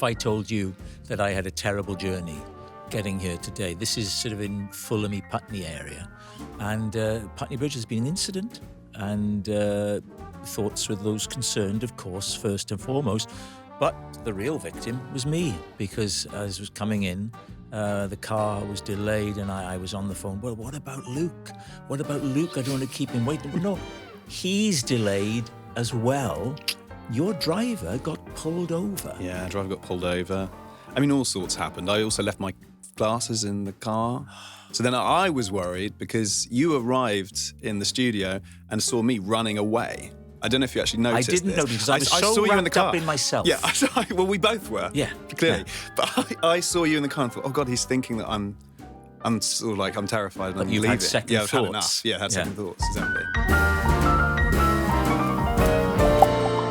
if I told you that I had a terrible journey getting here today? This is sort of in Fulham Putney area. And Putney Bridge has been an incident. And thoughts with those concerned, of course, first and foremost. But the real victim was me, because as I was coming in, the car was delayed and I was on the phone. Well, what about Luke? What about Luke? I don't want to keep him waiting. Well, no, he's delayed as well. Your driver got pulled over. Yeah, driver got pulled over. I mean, all sorts happened. I also left my glasses in the car. So then I was worried because you arrived in the studio and saw me running away. I don't know if you actually noticed I didn't this. notice because I was so saw you in the wrapped car. up in myself. Yeah, well, we both were. Yeah, clearly. Yeah. But I saw you in the car and thought, oh God, he's thinking that I'm sort of like I'm terrified. But and you've leave had it. second yeah, I've thoughts. had enough. Yeah, had second thoughts. Exactly.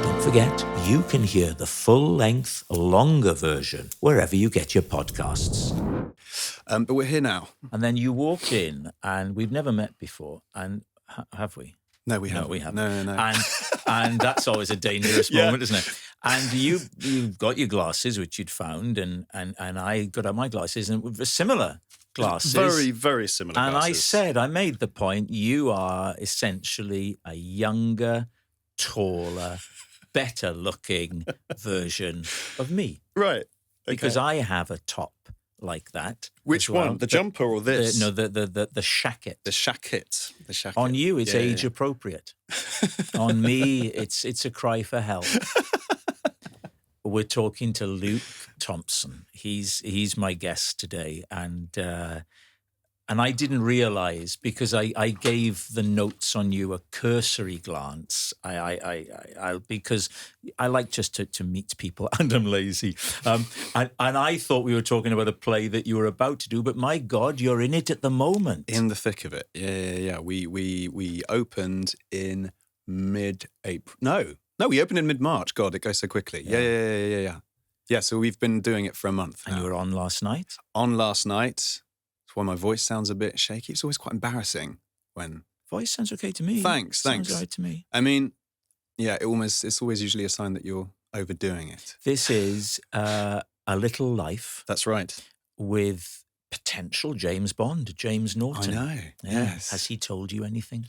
Don't forget, you can hear the full-length, longer version wherever you get your podcasts. But we're here now. And then you walked in, and we've never met before, and have we? No, we haven't. No, we haven't. No. And that's always a dangerous moment, isn't it? And you've got your glasses, which you'd found, and I got out my glasses, and with similar glasses. Very, very similar and glasses. I made the point, you are essentially a younger, taller, better-looking version of me. Right. Okay. Because I have a top like that. Which one? The jumper or this? The shacket. The shacket. The shacket. On you, it's age appropriate. On me, it's a cry for help. We're talking to Luke Thompson. He's my guest today, and I didn't realize, because I gave the notes on you a cursory glance. Because I like just to meet people, and I'm lazy. And I thought we were talking about a play that you were about to do, but my God, you're in it at the moment. In the thick of it. Yeah. We opened in mid-April. No, we opened in mid-March. God, it goes so quickly. Yeah. Yeah, so we've been doing it for a month now. And you were on last night? On last night. That's why my voice sounds a bit shaky. It's always quite embarrassing when... Voice sounds okay to me. Thanks. Sounds right to me. I mean, yeah, it's always usually a sign that you're overdoing it. This is A Little Life. That's right. With potential James Bond, James Norton. I know, yes. Has he told you anything?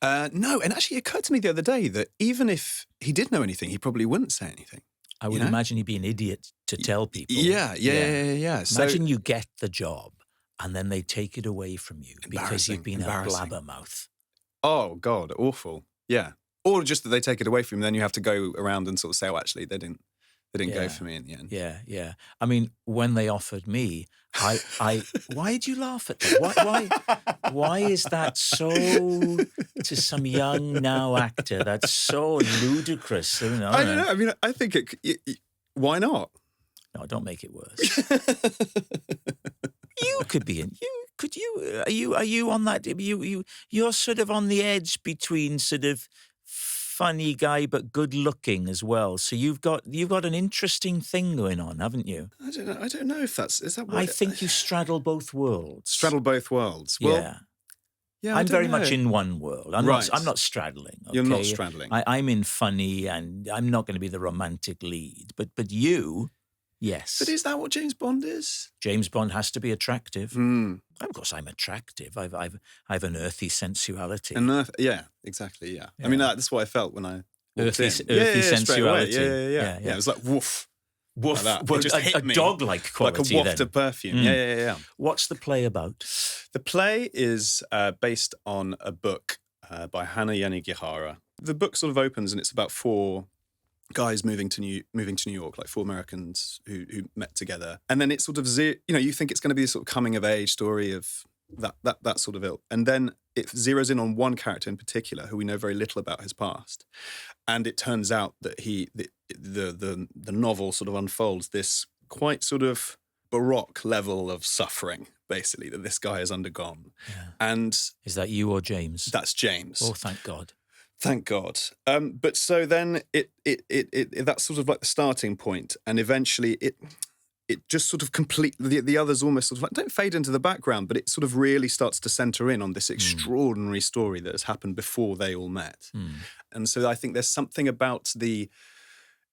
No, and actually it occurred to me the other day that even if he did know anything, he probably wouldn't say anything. I would imagine he'd be an idiot to tell people. Yeah. Imagine you get the job and then they take it away from you because you've been a blabbermouth. Oh, God, awful. Yeah. Or just that they take it away from you, then you have to go around and sort of say, oh, actually, they didn't go for me in the end. Yeah. I mean, when they offered me, I why did you laugh at that? Why is that so, to some young now actor, that's so ludicrous? I don't know. I mean, I think why not? No, don't make it worse. You could be are you on that, you're sort of on the edge between sort of funny guy but good looking as well. So you've got an interesting thing going on, haven't you? I don't know if is that what I think you straddle both worlds. Straddle both worlds. Well, yeah. I'm very much in one world. I'm not straddling. Okay? You're not straddling. I'm in funny, and I'm not going to be the romantic lead. But you, yes. But is that what James Bond is? James Bond has to be attractive. Of course, I'm attractive. I've an earthy sensuality. Yeah, exactly. Yeah. I mean, that's what I felt when I earthy sensuality. Yeah. It was like woof. Woof. Like Well, a dog-like quality. Like a waft of perfume. Yeah. What's the play about? The play is based on a book by Hannah Yanagihara. The book sort of opens and it's about four guys moving to New York, like four Americans who met together. And then it's sort of, you think it's going to be a sort of coming of age story of that sort of ilk. And then it zeroes in on one character in particular who we know very little about his past. And it turns out that the novel sort of unfolds this quite sort of Baroque level of suffering, basically, that this guy has undergone. Yeah. And is that you or James? That's James. Oh, thank God. Thank God. But so then it that's sort of like the starting point, and eventually it just sort of the others almost sort of like don't fade into the background, but it sort of really starts to center in on this extraordinary story that has happened before they all met. And so I think there's something about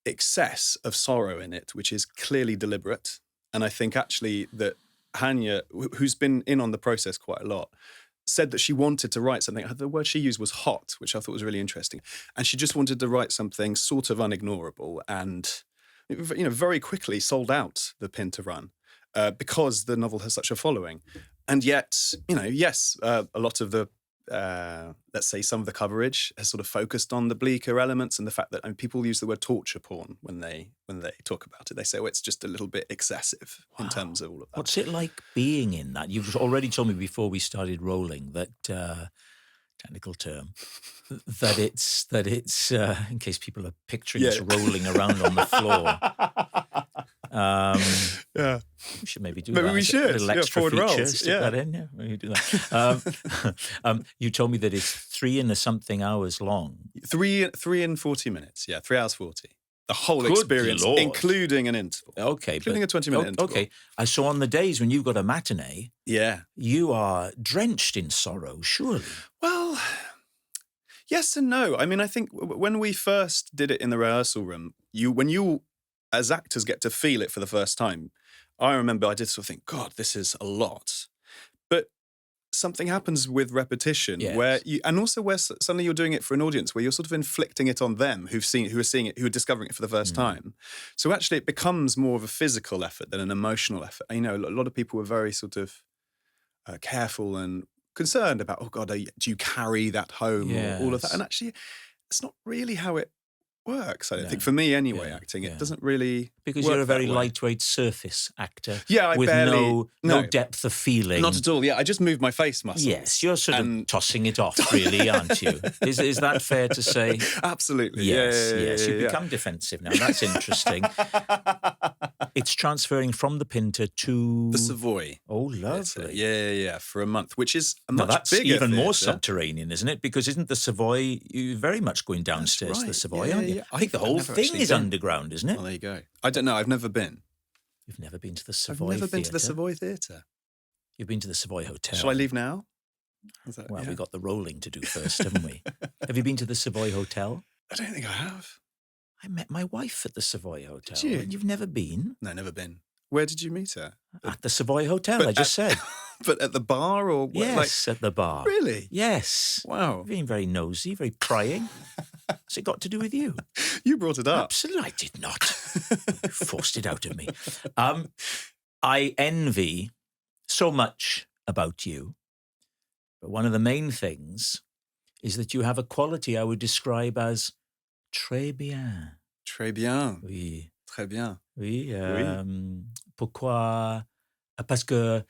excess of sorrow in it, which is clearly deliberate. And I think actually that Hanya, who's been in on the process quite a lot, said that she wanted to write something. The word she used was hot, which I thought was really interesting. And she just wanted to write something sort of unignorable, and very quickly sold out the Pinter Run because the novel has such a following. And yet, yes, a lot of the let's say some of the coverage has sort of focused on the bleaker elements and the fact that people use the word torture porn when they talk about it. They say, it's just a little bit excessive in terms of all of that. What's it like being in that? You've already told me before we started rolling that technical term that it's in case people are picturing us rolling around on the floor. We should maybe do that. Maybe we should. A little extra forward feature. rolls. Stick that in. Yeah, maybe do that. You told me that it's 3 and something hours long. 3 and 40 minutes. Yeah, 3 hours 40. The whole Good experience, Lord. including an interval. Okay, including a 20-minute interval. Okay, I saw on the days when you've got a matinee, you are drenched in sorrow, surely. Well, yes and no. I mean, I think when we first did it in the rehearsal room, when you as actors get to feel it for the first time, I remember I did sort of think, God, this is a lot. But something happens with repetition where suddenly you're doing it for an audience where you're sort of inflicting it on them who are seeing it, who are discovering it for the first time. So actually it becomes more of a physical effort than an emotional effort. A lot of people were very sort of careful and concerned about, oh God, do you carry that home or all of that? And actually it's not really how it works, I don't think. For me anyway, acting, it doesn't really because work you're a very that way. lightweight surface actor. I with barely, no depth of feeling. Not at all. Yeah, I just moved my face muscles. Yes, you're sort of tossing it off, really, aren't you? Is that fair to say? Absolutely. Yes. You've become defensive now. That's interesting. It's transferring from the Pinter to the Savoy. Oh, lovely. Yeah, for a month, which is a much that's bigger even more theatre. Subterranean, isn't it? Because isn't the Savoy, you're very much going downstairs to the Savoy, aren't you? Yeah. I think the whole thing is underground, isn't it? Well, there you go. I don't know. I've never been. You've never been to the Savoy I've never been to the Theatre? Savoy Theatre. You've been to the Savoy Hotel. Shall I leave now? Well, we've got the rolling to do first, haven't we? Have you been to the Savoy Hotel? I don't think I have. I met my wife at the Savoy Hotel. Did you? You've never been? No, never been. Where did you meet her? At the Savoy Hotel, I just said. But at the bar or what? Yes, at the bar. Really? Yes. Wow. You're being very nosy, very prying. What's it got to do with you? You brought it up. Absolutely, I did not. You forced it out of me. I envy so much about you, but one of the main things is that you have a quality I would describe as très bien. Très bien. Oui. Très bien. Oui. Pourquoi? Parce que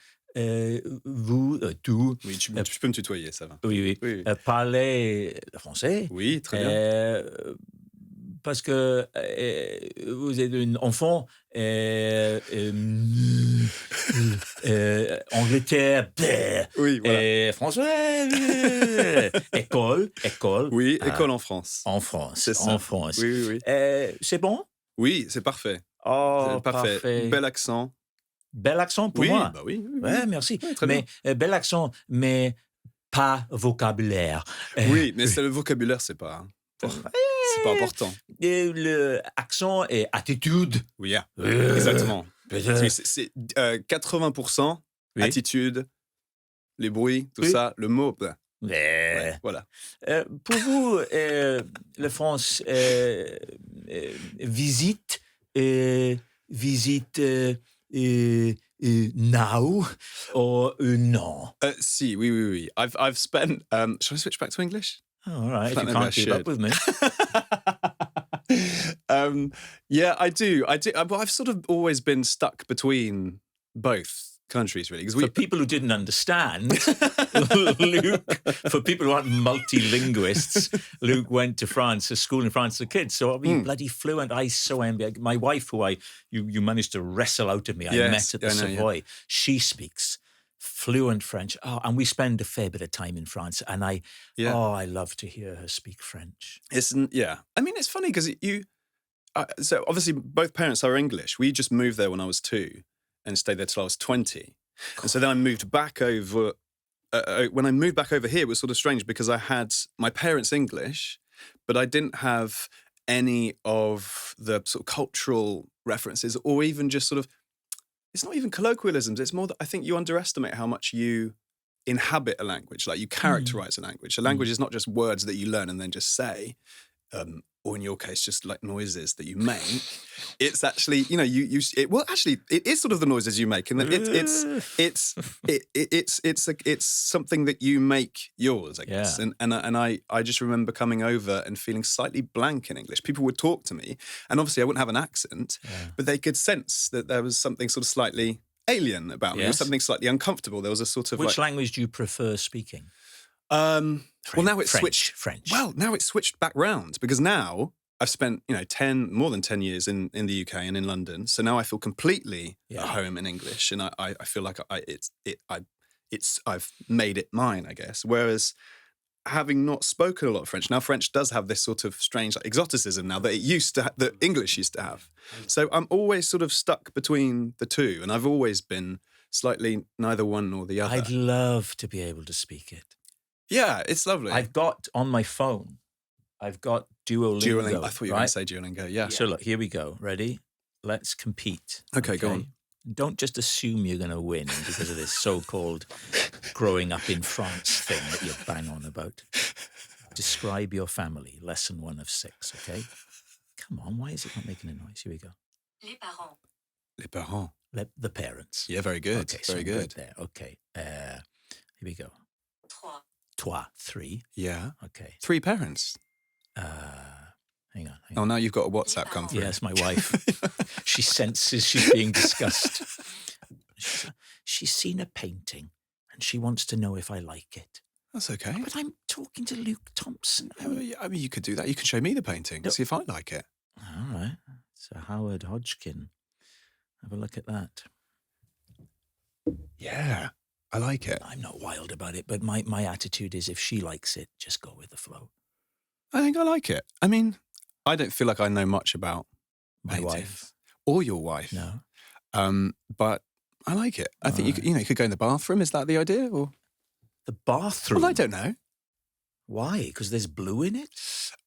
vous, tout... Oui, tu peux me tutoyer, ça va. Oui. Parlez français. Oui, très bien. Parce que vous êtes un enfant Angleterre, oui, voilà. Français, école. Oui, école en France. En France, c'est ça. En France. Oui. C'est bon? Oui, c'est parfait. Oh, c'est parfait. Bel accent. Bel accent pour moi? Bah oui. Ouais, merci. Oui, très mais bien. Bel accent, mais pas vocabulaire. Oui, mais le vocabulaire, c'est pas... C'est pas important. Le accent et attitude. Oui, exactement. C'est 80% attitude, les bruits, tout ça, le mot. Ouais, voilà. Pour vous, la France visite now or no? Si, oui. I've spent... shall I switch back to English? Oh, all right, if you can't keep up with me. Yeah, I do. Well, I've sort of always been stuck between both countries, really. For people who didn't understand, Luke, for people who aren't multilinguists, Luke went to France, to school in France as a kid. So I'll be bloody fluent. I so envy. My wife, who you managed to wrestle out of me, I met at the Savoy. She speaks fluent French. Oh, and we spend a fair bit of time in France. And I love to hear her speak French. I mean, it's funny because so obviously both parents are English. We just moved there when I was 2 and stayed there till I was 20. And so then I moved back over. When I moved back over here, it was sort of strange because I had my parents' English, but I didn't have any of the sort of cultural references, or even just sort of, it's not even colloquialisms. It's more that I think you underestimate how much you inhabit a language, like you characterize a language. A language is not just words that you learn and then just say, or in your case, just like noises that you make. It's actually, you know, it is sort of the noises you make, and it's something that you make yours, I guess. Yeah. And I just remember coming over and feeling slightly blank in English. People would talk to me, and obviously I wouldn't have an accent, but they could sense that there was something sort of slightly alien about me, or something slightly uncomfortable. There was a sort of Which language do you prefer speaking? Well, now it's switched. French. Well, now it's switched back round, because now I've spent, you know, more than 10 years in the UK and in London. So now I feel completely at home in English, and I feel like I've made it mine, I guess. Whereas having not spoken a lot of French, now French does have this sort of strange exoticism now that that English used to have. So I'm always sort of stuck between the two, and I've always been slightly neither one nor the other. I'd love to be able to speak it. Yeah, it's lovely. I've got on my phone, I've got Duolingo. I thought you were going to say Duolingo, yeah. So look, here we go. Ready? Let's compete. Okay, go on. Don't just assume you're going to win because of this so-called growing up in France thing that you bang on about. Describe your family, lesson 1 of 6, okay? Come on, why is it not making a noise? Here we go. Les parents. Les parents. The parents. Yeah, very good. Okay, very so good. There. Okay. Here we go. Trois. Toi, 3. Yeah. Okay. 3 parents. Hang on. Oh, now you've got a WhatsApp come through. Yes, my wife. She senses she's being discussed. She's seen a painting and she wants to know if I like it. That's okay. But I'm talking to Luke Thompson. I mean, you could do that. You can show me the painting, see if I like it. All right. So Howard Hodgkin. Have a look at that. Yeah, I like it. I'm not wild about it, but my attitude is if she likes it, just go with the flow. I think I like it. I mean, I don't feel like I know much about My paintings. wife. Or your wife. No. But I like it. I think you could go in the bathroom. Is that the idea? Or The bathroom? Well, I don't know. Why? Because there's blue in it?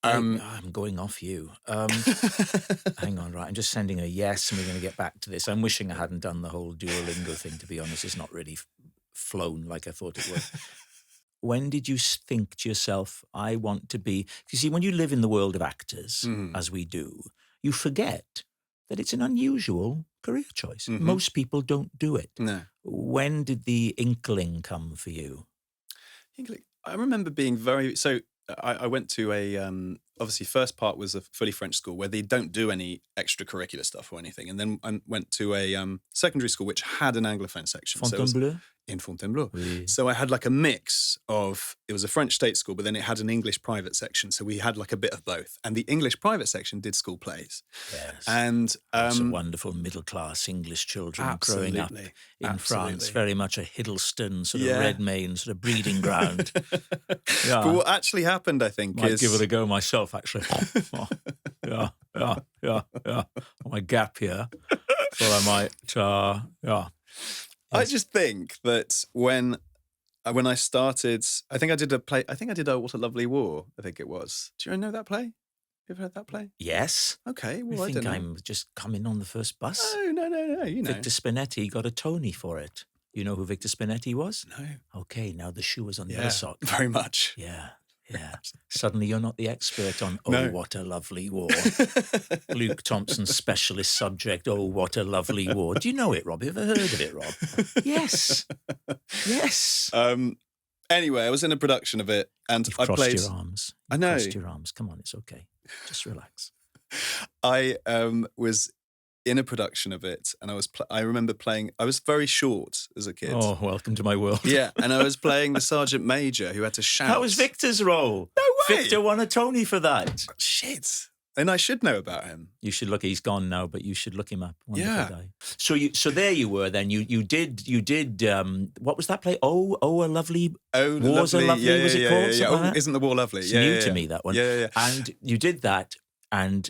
I'm going off you. Hang on, right. I'm just sending a yes, and we're going to get back to this. I'm wishing I hadn't done the whole Duolingo thing, to be honest. It's not really flown like I thought it would. When did you think to yourself, I want to be... You see, when you live in the world of actors, as we do, you forget that it's an unusual career choice. Mm-hmm. Most people don't do it. No. When did the inkling come for you? I remember being very... So I went to a... obviously, first part was a fully French school where they don't do any extracurricular stuff or anything. And then I went to a secondary school which had an Anglophone section. Fontainebleau? In Fontainebleau. Oui. So I had like a mix of... It was a French state school, but then it had an English private section. So we had like a bit of both. And the English private section did school plays. Yes. And... Some wonderful middle-class English children growing up in France. Very much a Hiddleston, sort of Redmayne, sort of breeding ground. But what actually happened, I think, Might give it a go myself, actually. Yeah. My gap here. So I might, I just think that when I started, I think I did a play. I think I did What a Lovely War. I think it was. Do you know that play? You ever heard that play? Yes. Okay. Well, I think don't know. I'm just coming on the first bus. No. You know, Victor Spinetti got a Tony for it. You know who Victor Spinetti was? No. Okay, now the shoe was on the other sock. Very much. Yeah. Suddenly you're not the expert on, what a lovely war. Luke Thompson's specialist subject, what a lovely war. Do you know it, Rob? Have you ever heard of it, Rob? Yes. Anyway, I was in a production of it, and You've I crossed played... your arms. I know. Crossed your arms. Come on, it's okay. Just relax. I was in a production of it, and I remember playing... I was very short as a kid. Oh, welcome to my world. Yeah, and I was playing the Sergeant Major who had to shout. That was Victor's role. No way! Victor won a Tony for that. Shit. And I should know about him. You should look. He's gone now, but you should look him up. Wonderful Yeah. guy. So there you were. Then you did. What was that play? Oh, a lovely. War's a Lovely. Was it called? Yeah. Like that? Isn't the War lovely? It's new to me, that one. Yeah. And you did that. And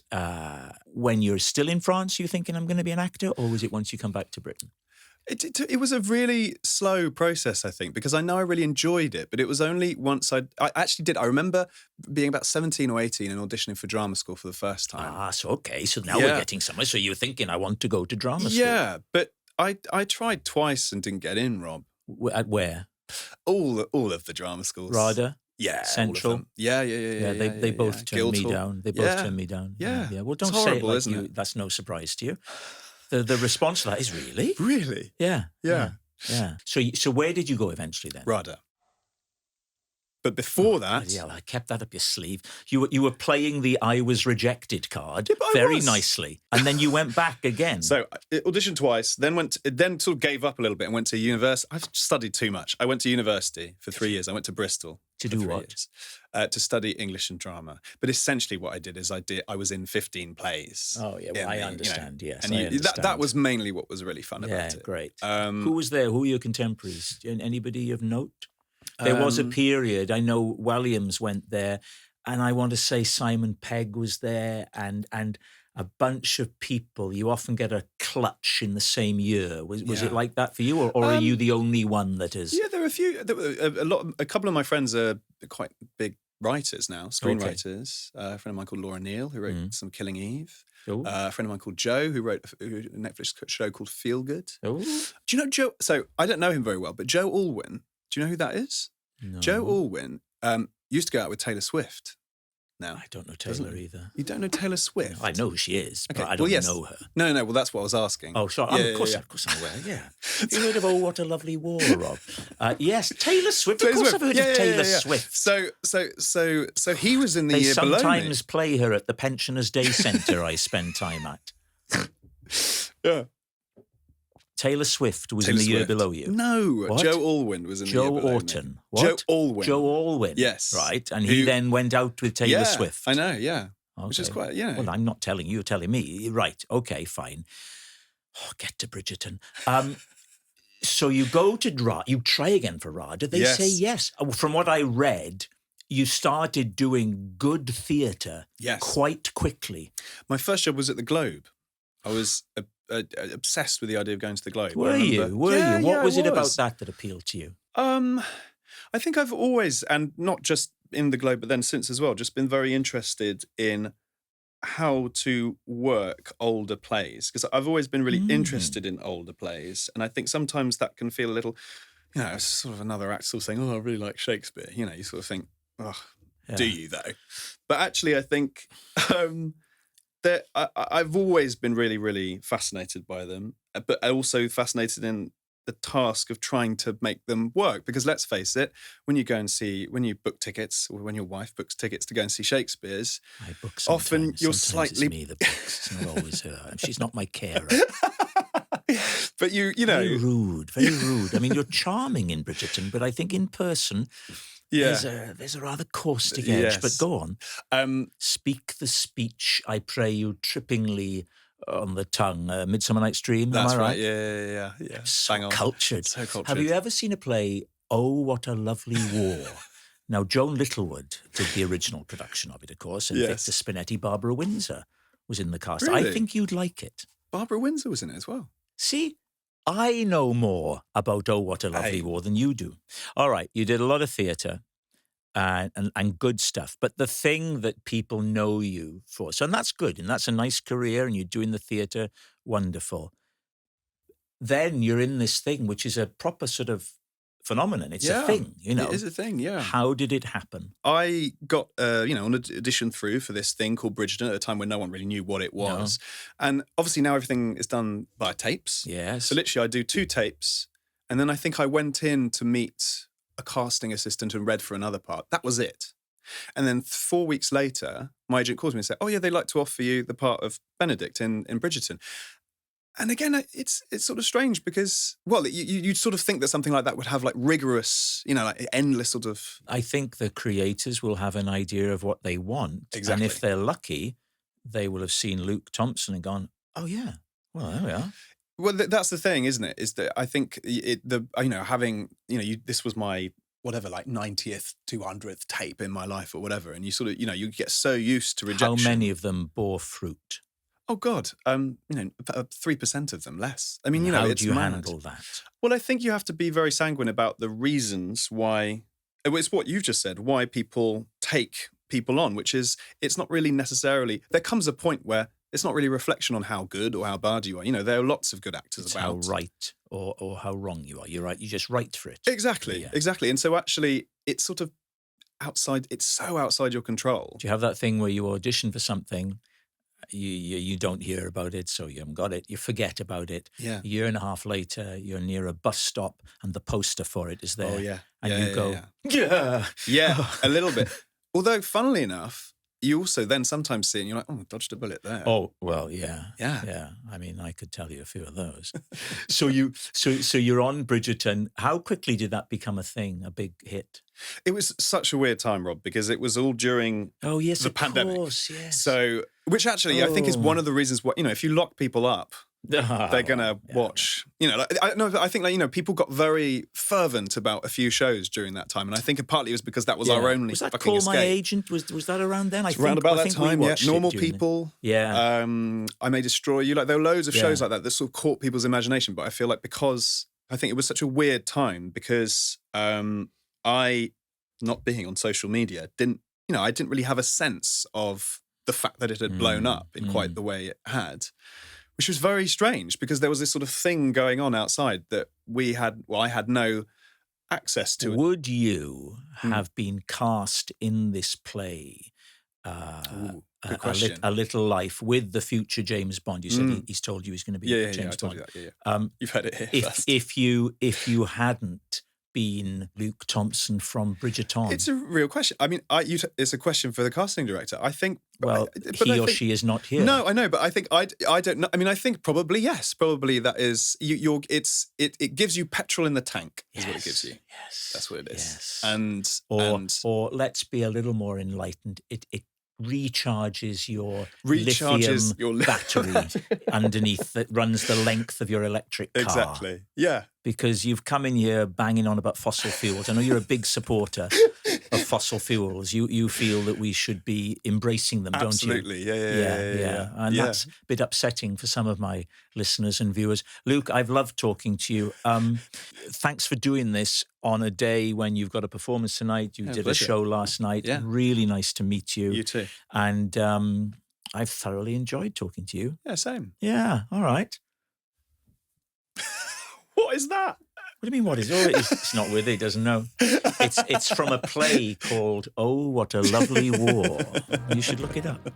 when you're still in France, you're thinking, I'm going to be an actor, or was it once you come back to Britain? It was a really slow process, I think, because I know I really enjoyed it, but it was only once I actually did. I remember being about 17 or 18 and auditioning for drama school for the first time. Ah, so okay. So now we're getting somewhere. So you're thinking, I want to go to drama school. Yeah, but I tried twice and didn't get in, Rob. At where? All of the drama schools. RADA? Yeah. Central? Yeah. They both turned me down. They both turned me down. Yeah. Well, don't it's say horrible, it like isn't you. it? That's no surprise to you. The response to that is really? Really? Yeah. Yeah. So where did you go eventually then? RADA. But before that... Yeah, I kept that up your sleeve. You were playing the I was rejected card I very was. nicely. And then you went back again. So I auditioned twice, then sort of gave up a little bit and went to university. I've studied too much. I went to university for 3 years. I went to Bristol. To for do 3 what? years, to study English and drama. But essentially what I did is I was in 15 plays. Oh, yeah, well, I understand, yes. And I understand. that was mainly what was really fun about it. Yeah, great. Who was there? Who were your contemporaries? Anybody of note? There was a period, I know Williams went there, and I want to say Simon Pegg was there, and a bunch of people. You often get a clutch in the same year. Was it like that for you, or are you the only one that is? Yeah, there are a few. A couple of my friends are quite big writers now, screenwriters. A friend of mine called Laura Neal, who wrote some Killing Eve. A friend of mine called Joe, who wrote a Netflix show called Feel Good. Do you know Joe? So I don't know him very well, but Joe Alwyn. Do you know who that is? No. Joe Alwyn used to go out with Taylor Swift. Now I don't know Taylor either. You don't know Taylor Swift? No, I know who she is, Okay, but I don't know her. No. Well, that's what I was asking. Oh, sorry. Of course I'm aware. Yeah. Have you heard of Oh What a Lovely War, Rob? Yes, Taylor Swift. Of course, I've heard of Taylor Swift. So he was in the year below me. They sometimes play her at the Pensioners' Day Centre I spend time at. Yeah. Taylor Swift was in the year below you. No, what? Joe Alwyn was in the year below Orton. me. What? Joe Alwyn. Joe Alwyn. Yes. Right, and he then went out with Taylor Swift. I know, yeah. Okay. Which is quite, Well, I'm not telling you, you're telling me. Right, okay, fine. Oh, get to Bridgerton. So you go to you try again for RADA. They say yes. From what I read, you started doing good theatre quite quickly. My first job was at the Globe. I was obsessed with the idea of going to the Globe. Were you? What was it about that appealed to you? I think I've always, and not just in the Globe, but then since as well, just been very interested in how to work older plays, because I've always been really interested in older plays, and I think sometimes that can feel a little, it's sort of another act sort of saying, oh, I really like Shakespeare. You sort of think, oh, do you though? But actually, I think that I've always been really, really fascinated by them, but also fascinated in the task of trying to make them work. Because let's face it, when you book tickets, or when your wife books tickets to go and see Shakespeare's, I book often you're sometimes slightly... It's me that books. It's not always her. She's not my carer. But you know... Very rude, very rude. I mean, you're charming in Bridgerton, but I think in person... Yeah. There's a rather caustic edge, but go on. Speak the speech, I pray you, trippingly on the tongue. Midsummer Night's Dream, That's am I right? right, yeah. So Bang on. cultured. So cultured. Have you ever seen a play, Oh, What a Lovely War? Now, Joan Littlewood did the original production of it, of course, and Victor Spinetti, Barbara Windsor was in the cast. Really? I think you'd like it. Barbara Windsor was in it as well. See? I know more about Oh, What a Lovely War than you do. All right, you did a lot of theatre and good stuff, but the thing that people know you for, so and that's good, and that's a nice career, and you're doing the theatre, wonderful. Then you're in this thing, which is a proper sort of phenomenon. It's a thing, It is a thing, yeah. How did it happen? I got, an audition through for this thing called Bridgerton at a time when no one really knew what it was. No. And obviously now everything is done by tapes. Yes. So literally I do 2 tapes, and then I think I went in to meet a casting assistant and read for another part. That was it. And then 4 weeks later, my agent calls me and said, oh yeah, they'd like to offer you the part of Benedict in Bridgerton. And again, it's sort of strange because, well, you'd sort of think that something like that would have like rigorous, like endless sort of... I think the creators will have an idea of what they want. Exactly. And if they're lucky, they will have seen Luke Thompson and gone, oh yeah, well, there we are. Well, that's the thing, isn't it? Is that I think this was my, whatever, like 90th, 200th tape in my life or whatever. And you sort of, you get so used to rejection. How many of them bore fruit? Oh God, 3% of them less. I mean, How it's do you mad. handle that? Well, I think you have to be very sanguine about the reasons why. It's what you've just said. Why people take people on, which is it's not really necessarily. There comes a point where it's not really a reflection on how good or how bad you are. There are lots of good actors It's about. how right or how wrong you are. You're right. You just write for it. Exactly, Yeah. exactly. And so actually, it's sort of outside. It's so outside your control. Do you have that thing where you audition for something, you don't hear about it, so you haven't got it, you forget about it. Yeah. A year and a half later, you're near a bus stop and the poster for it is there. Oh yeah. And yeah, you yeah, go, yeah. yeah. Yeah, a little bit. Although, funnily enough, you also then sometimes see it and you're like, oh, dodged a bullet there. Oh, well, yeah. Yeah. Yeah. I mean, I could tell you a few of those. So you're on Bridgerton. How quickly did that become a thing, a big hit? It was such a weird time, Rob, because it was all during Oh, yes, the of pandemic. Course, yes. So, which actually I think is one of the reasons why, if you lock people up, they're going to watch, I think people got very fervent about a few shows during that time. And I think partly it was because that was our only Was that fucking Call escape. My Agent? Was that around then? Around about that time, yeah. Normal People. People. Yeah. I May Destroy You. Like, there were loads of shows like that sort of caught people's imagination. But I feel like because I think it was such a weird time because I, not being on social media, I didn't really have a sense of the fact that it had blown up in quite the way it had, which was very strange because there was this sort of thing going on outside that I had no access to. Would you have been cast in this play, good question. A Little Life, with the future James Bond? You said he's told you he's going to be James I told Bond. you that. Yeah. You've heard it here first. If you hadn't been Luke Thompson from Bridgerton, it's a real question. I mean, it's a question for the casting director. I think. Well, she is not here. No, I know, but I think I don't know. I mean, I think probably yes. Probably that is it gives you petrol in the tank is what it gives you. Yes, that's what it is. Yes. Or let's be a little more enlightened. It recharges your lithium battery underneath that runs the length of your electric car. Exactly. Yeah. Because you've come in here banging on about fossil fuels. I know you're a big supporter of fossil fuels. You feel that we should be embracing them, Absolutely. don't you? Absolutely. Yeah. And that's a bit upsetting for some of my listeners and viewers. Luke, I've loved talking to you. Thanks for doing this on a day when you've got a performance tonight. You did pleasure. a show last night. Yeah. Really nice to meet you. You too. And I've thoroughly enjoyed talking to you. Yeah, same. Yeah, all right. What is that? What do you mean, what is it? It's not with it, he doesn't know. It's from a play called Oh, What a Lovely War. You should look it up.